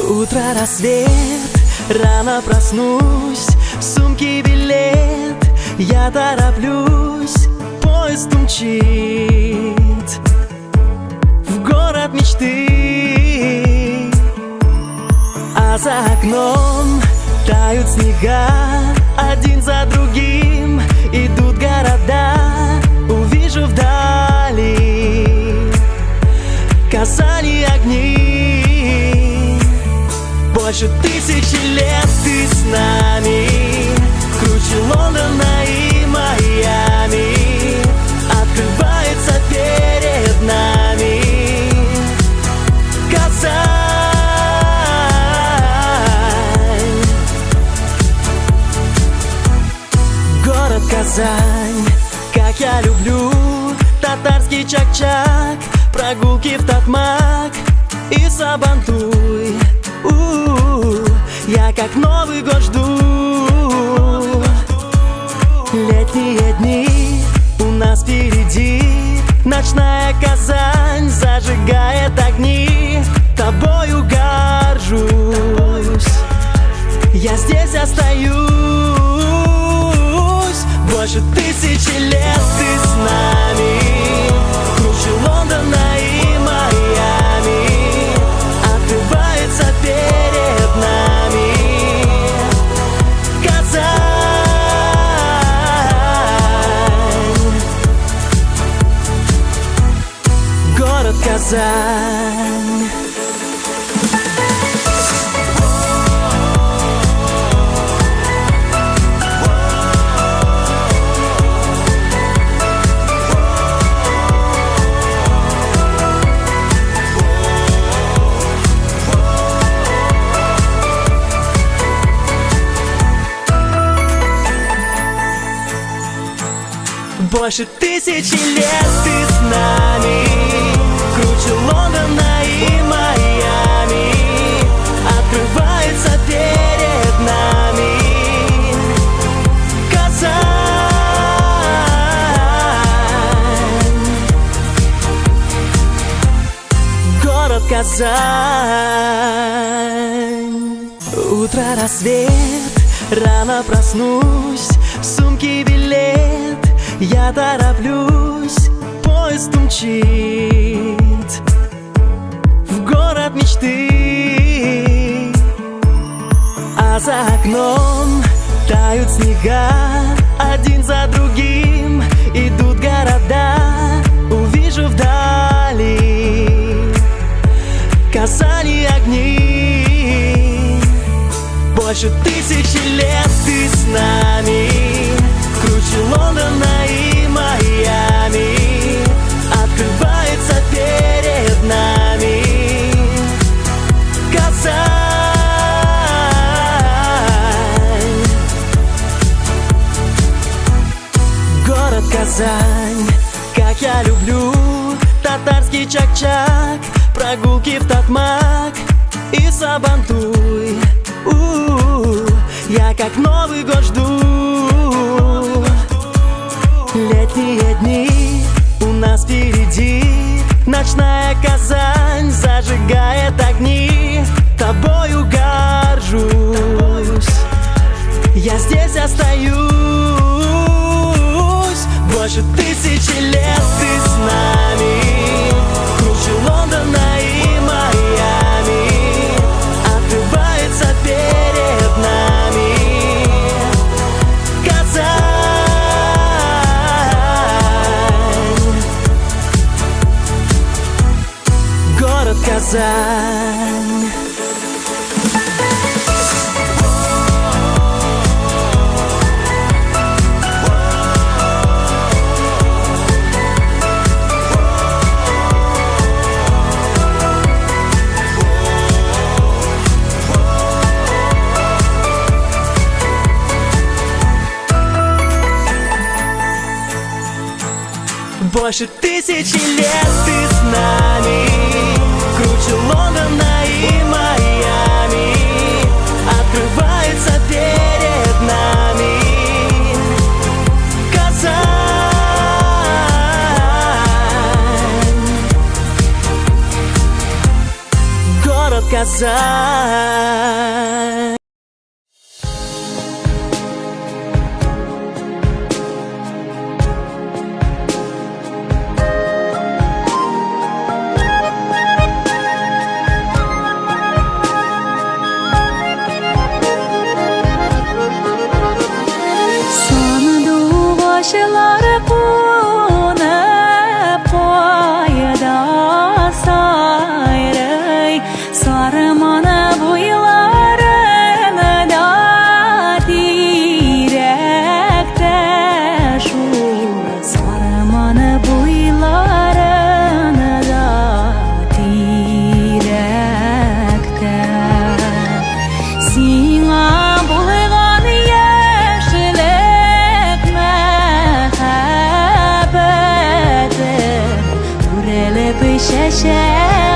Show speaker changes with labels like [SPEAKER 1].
[SPEAKER 1] Утро, рассвет, рано проснусь, в сумке билет, я тороплюсь, поезд умчит в город мечты. А за окном тают снега, один за другим идут города. Увижу вдали Казани огни. Больше 1000 лет ты с нами, круче Лондона и Майами. Открывается перед нами Казань. Город Казань, как я люблю татарский чак-чак, прогулки в Татмак и Сабантуй. Я как Новый год жду. Летние дни у нас впереди, ночная Казань зажигает огни. Тобою горжусь, я здесь остаюсь. Больше 1000 лет ты с нами, круче Лондона и Майами. Открывается перед нами Казань. Город Казань. Больше 1000 лет ты с нами, круче Лондона и Майами. Открывается перед нами Казань. Город Казань. Утро, рассвет, рано проснусь, в сумке билет, я тороплюсь, поезд умчит в город мечты. А за окном тают снега, один за другим идут города. Увижу вдали Казани огни. Больше 1000 лет ты с нами, круче Лондона и Майами. Открывается перед нами Казань. Город Казань, как я люблю татарский чак-чак, прогулки в Татмак и Сабантуй. Я как Новый год жду. Летние дни у нас впереди, ночная Казань зажигает огни. Тобою горжусь, я здесь остаюсь. Больше 1000 лет ты с нами, круче Лондона и Майами. Открывается перед нами Казань. Город Казань. Больше 1000 лет ты с нами, круче Лондона и Майами. Открывается перед нами Казань. сказать.
[SPEAKER 2] Başları konup koyda sayrı sarmana boylarını da direkte şu sarmana boylarını da direkte sina bulgan yaşlık mehabbetin Urelip şeşe